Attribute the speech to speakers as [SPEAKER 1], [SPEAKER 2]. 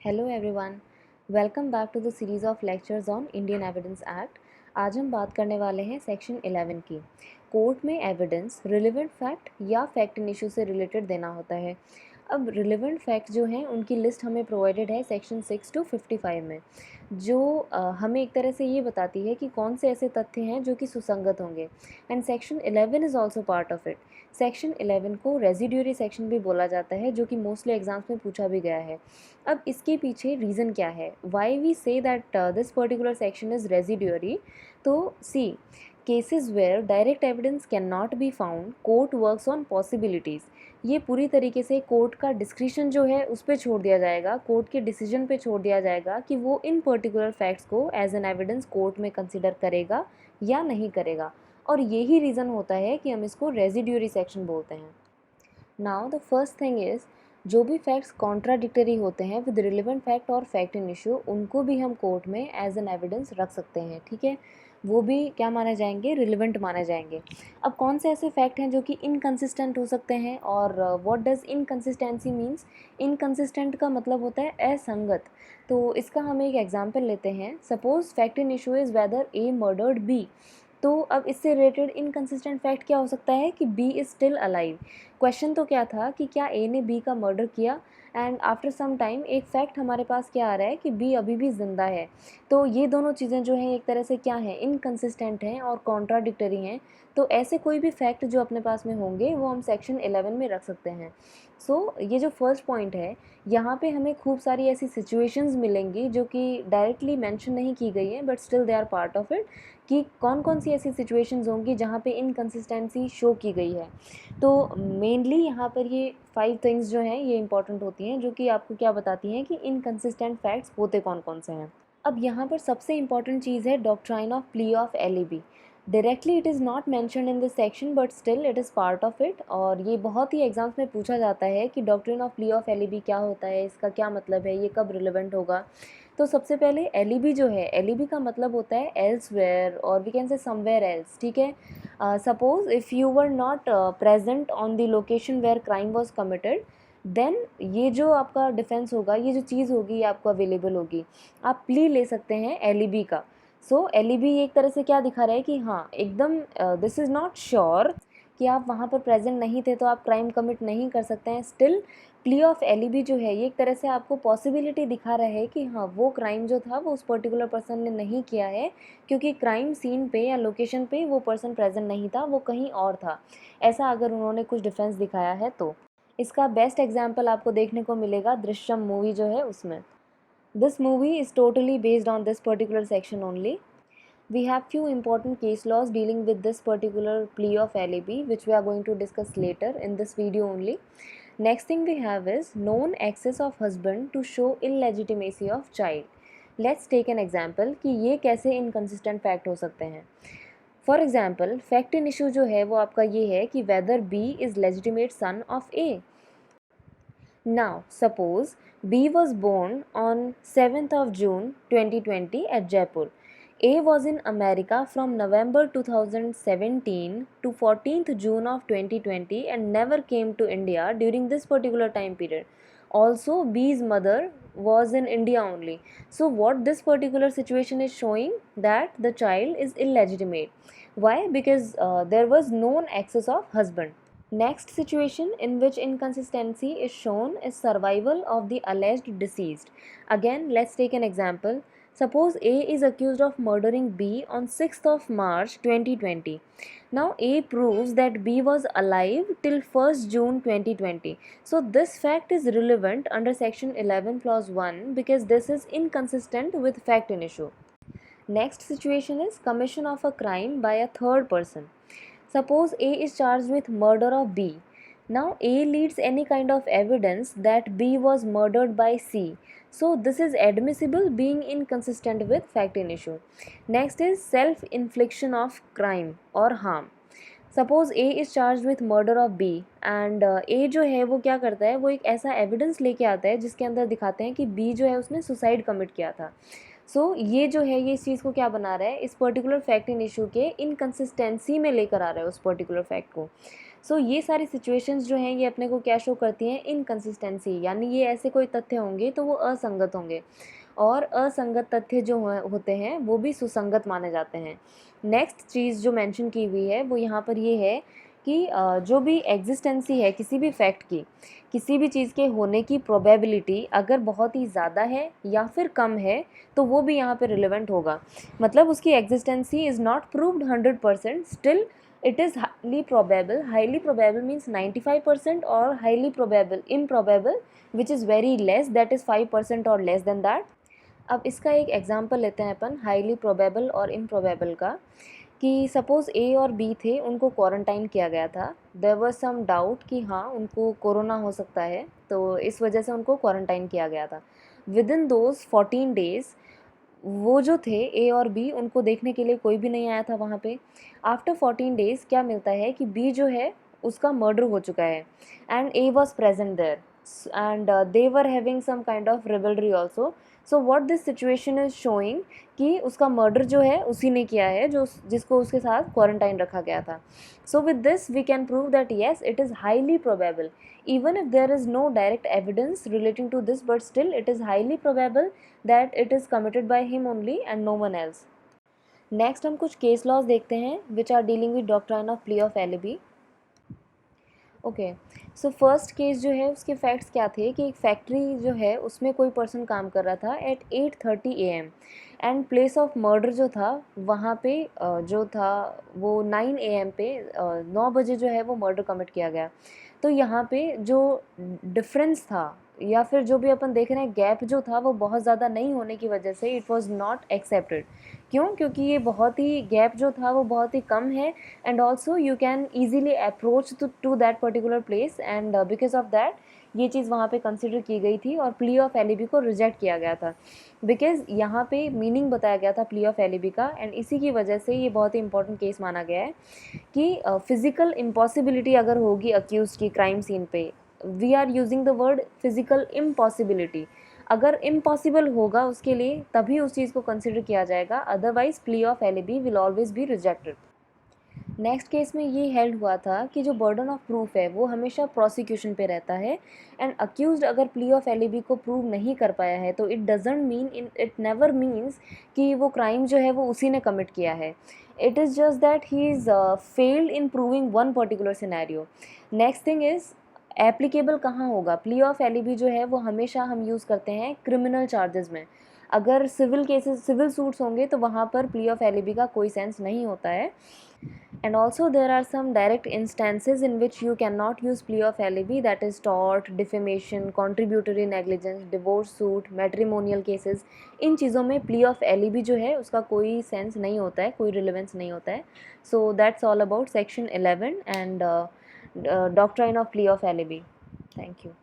[SPEAKER 1] Hello everyone, welcome back to the series of lectures on Indian evidence act. आज हम बात करने वाले हैं सेक्शन 11 की। कोर्ट में एविडेंस रिलेवेंट फैक्ट या फैक्ट इन इशू से रिलेटेड देना होता है। अब रिलेवेंट फैक्ट जो हैं उनकी लिस्ट हमें प्रोवाइडेड है सेक्शन 6 to 55 में, जो हमें एक तरह से ये बताती है कि कौन से ऐसे तथ्य हैं जो कि सुसंगत होंगे। And section 11 is also part of it. Section 11 को रेजिड्यूरी सेक्शन भी बोला जाता है, जो कि मोस्टली एग्जाम्स में पूछा भी गया है। अब इसके पीछे रीज़न क्या है, why we say that this particular section is residuary. तो see, cases where direct evidence can not be found, court works on possibilities. ये पूरी तरीके से कोर्ट का डिस्क्रिशन जो है उस पर छोड़ दिया जाएगा, कोर्ट के डिसीजन पे छोड़ दिया जाएगा कि वो इन पर्टिकुलर फैक्ट्स को एज एन एविडेंस कोर्ट में कंसिडर करेगा या नहीं करेगा। और यही रीज़न होता है कि हम इसको रेजिड्यूरी सेक्शन बोलते हैं। Now the first thing is, जो भी फैक्ट्स कॉन्ट्राडिक्टरी होते हैं विद रिलेवेंट फैक्ट और फैक्ट इन इशू, उनको भी हम कोर्ट में एज एन एविडेंस रख सकते हैं। ठीक है, वो भी क्या माने जाएंगे, रिलेवेंट माने जाएंगे। अब कौन से ऐसे फैक्ट हैं जो कि इनकंसिस्टेंट हो सकते हैं, और what does inconsistency means. Inconsistent का मतलब होता है असंगत। तो इसका हम एक एग्जांपल लेते हैं। Suppose fact in issue is whether A murdered B. तो अब इससे रिलेटेड इनकंसिस्टेंट फैक्ट क्या हो सकता है कि B is still alive. Question तो क्या था कि क्या ए ने बी का मर्डर किया, एंड आफ्टर सम टाइम एक फैक्ट हमारे पास क्या आ रहा है कि बी अभी भी ज़िंदा है। तो ये दोनों चीज़ें जो हैं एक तरह से क्या हैं, इनकंसिस्टेंट हैं और कॉन्ट्राडिक्टरी हैं। तो ऐसे कोई भी फैक्ट जो अपने पास में होंगे वो हम सेक्शन 11 में रख सकते हैं। सो ये जो फर्स्ट पॉइंट है, यहाँ पे हमें खूब सारी ऐसी सिचुएशंस मिलेंगी जो कि डायरेक्टली मेंशन नहीं की गई हैं, but still they are part of it, कि कौन कौन सी ऐसी सिचुएशंस होंगी जहाँ पे इनकंसिस्टेंसी शो की गई है। तो मेनली यहाँ पर ये 5 थिंग्स जो हैं ये इंपॉर्टेंट होती हैं, जो कि आपको क्या बताती हैं कि इनकंसिस्टेंट फैक्ट्स होते कौन कौन से हैं। अब यहाँ पर सबसे इंपॉर्टेंट चीज़ है doctrine of plea of alibi. Directly it is not mentioned in this section, but still it is part of it. और ये बहुत ही एग्जाम्स में पूछा जाता है कि doctrine of plea of alibi क्या होता है, इसका क्या मतलब है, ये कब रिलेवेंट होगा। तो सबसे पहले एलिबी जो है, एलिबी का मतलब होता है एल्सवेयर, और we can say somewhere else. ठीक है, suppose if you were not present on the location where crime was committed, then ये जो आपका डिफेंस होगा, ये जो चीज़ होगी ये आपको अवेलेबल होगी। आप प्ली ले सकते हैं एलिबी का। सो एलिबी एक तरह से क्या दिखा रहा है कि हाँ एकदम दिस इज़ नॉट श्योर कि आप वहाँ पर प्रेजेंट नहीं थे तो आप क्राइम कमिट नहीं कर सकते हैं। स्टिल प्ली ऑफ एलिबी जो है ये एक तरह से आपको पॉसिबिलिटी दिखा रहा है कि हाँ वो क्राइम जो था वो उस पर्टिकुलर पर्सन ने नहीं किया है, क्योंकि क्राइम सीन पे या लोकेशन पे वो पर्सन प्रेजेंट नहीं था, वो कहीं और था। ऐसा अगर उन्होंने कुछ डिफेंस दिखाया है तो इसका बेस्ट एग्जाम्पल आपको देखने को मिलेगा दृश्यम मूवी जो है उसमें। This movie is totally based on this particular section only. We have few important case laws dealing with this particular plea of alibi, which we are going to discuss later in this video only. Next thing we have is known access of husband to show illegitimacy of child. Let's take an example कि ये कैसे inconsistent fact हो सकते हैं। For example, fact in issue जो है वो आपका ये है कि whether B is legitimate son of A. Now, suppose B was born on 7th of June 2020 at Jaipur. A was in America from November 2017 to 14th June of 2020 and never came to India during this particular time period. Also, B's mother was in India only. So, what this particular situation is showing, that the child is illegitimate. Why? Because there was known access of husband. Next situation in which inconsistency is shown is survival of the alleged deceased. Again, let's take an example. Suppose A is accused of murdering B on 6th of March 2020. Now A proves that B was alive till 1st June 2020. So this fact is relevant under section 11 clause 1 because this is inconsistent with fact in issue. Next situation is commission of a crime by a third person. Suppose A is charged with murder of B. Now A leads any kind of evidence that B was murdered by C. So this is admissible, being inconsistent with fact in issue. Next is self-infliction of crime or harm. Suppose A is charge with murder of B, and A जो है वो क्या करता है, वो एक ऐसा evidence लेके आता है जिसके अंदर दिखाते हैं कि बी जो है उसने सुसाइड कमिट किया था। सो ये जो है ये इस चीज़ को क्या बना रहा है, इस पर्टिकुलर फैक्ट इन इशू के इनकन्सिस्टेंसी में लेकर आ रहा है उस पर्टिकुलर फैक्ट को। सो ये सारी सिचुएशंस जो हैं ये अपने को क्या शो करती हैं, इनकंसिस्टेंसी, यानी ये ऐसे कोई तथ्य होंगे तो वो असंगत होंगे, और असंगत तथ्य जो होते हैं वो भी सुसंगत माने जाते हैं। नेक्स्ट चीज़ जो मेंशन की हुई है वो यहाँ पर ये है कि जो भी एग्जिस्टेंसी है किसी भी फैक्ट की, किसी भी चीज़ के होने की प्रोबेबिलिटी अगर बहुत ही ज़्यादा है या फिर कम है तो वो भी यहाँ पे रिलेवेंट होगा। मतलब उसकी existency is not proved 100%, still it is highly probable means 95%, और highly probable improbable which is very less, that is 5% और लेस देन दैट। अब इसका एक एग्जांपल लेते हैं अपन हाईली प्रोबेबल और इम्प्रोबेबल का, कि सपोज़ ए और बी थे, उनको क्वारंटाइन किया गया था। देयर वाज सम डाउट कि हाँ उनको कोरोना हो सकता है, तो इस वजह से उनको क्वारंटाइन किया गया था। विद इन दोज 14 डेज़ वो जो थे ए और बी, उनको देखने के लिए कोई भी नहीं आया था वहाँ पे। आफ्टर 14 डेज़ क्या मिलता है कि बी जो है उसका मर्डर हो चुका है, and A was present there, and they were having some kind of rivalry also. So what this situation is showing कि उसका मर्डर जो है उसी ने किया है जो जिसको उसके साथ क्वारंटाइन रखा गया था। So with this we can prove that yes it is highly probable, even if there is no direct evidence relating to this, but still it is highly probable that it is committed by him only and no one else. Next हम कुछ case laws देखते हैं which are dealing with doctrine of plea of alibi. Okay, so first case जो है उसके facts क्या थे कि एक फैक्ट्री जो है उसमें कोई पर्सन काम कर रहा था at 8:30 AM, and place of murder जो था वहाँ पे जो था वो 9 AM पे 9 बजे जो है वो मर्डर कमिट किया गया। तो यहाँ पे जो डिफरेंस था या फिर जो भी अपन देख रहे हैं गैप जो था वो बहुत ज़्यादा नहीं होने की वजह से इट वाज नॉट एक्सेप्टेड। क्यों? क्योंकि ये बहुत ही गैप जो था वो बहुत ही कम है, and also you can easily approach to that particular place, and because of that ये चीज़ वहाँ पे कंसिडर की गई थी और प्ली ऑफ एलिबी को रिजेक्ट किया गया था, बिकॉज यहाँ पे मीनिंग बताया गया था प्ली ऑफ एलिबी का, एंड इसी की वजह से ये बहुत ही इंपॉर्टेंट केस माना गया है कि फिज़िकल इम्पॉसिबिलिटी अगर होगी अक्यूज की क्राइम सीन पे, we are using the word physical impossibility, अगर इम्पॉसिबल होगा उसके लिए तभी उस चीज़ को कंसिडर किया जाएगा, otherwise plea of alibi will always be rejected. Next case में ये हेल्ड हुआ था कि जो बर्डन ऑफ प्रूफ है वो हमेशा प्रोसिक्यूशन पे रहता है, एंड अक्यूज्ड अगर प्ली ऑफ एलिबी को प्रूव नहीं कर पाया है तो it doesn't mean, it never means कि वो क्राइम जो है वो उसी ने कमिट किया है। It is just that he is failed in proving one particular scenario. Next thing is applicable कहाँ होगा, प्ली ऑफ एलिबी जो है वो हमेशा हम यूज़ करते हैं क्रिमिनल चार्जेस में। अगर सिविल केसेस, सिविल सूट्स होंगे तो वहाँ पर प्ली ऑफ एलिबी का कोई सेंस नहीं होता है। And also there are some direct instances in which you cannot use plea of alibi, that is tort, defamation, contributory negligence, divorce suit, matrimonial cases। इन चीज़ों में plea of alibi जो है उसका कोई सेंस नहीं होता है, कोई रिलेवेंस नहीं होता है। So that's all about section 11 and doctrine of plea of alibi. Thank you.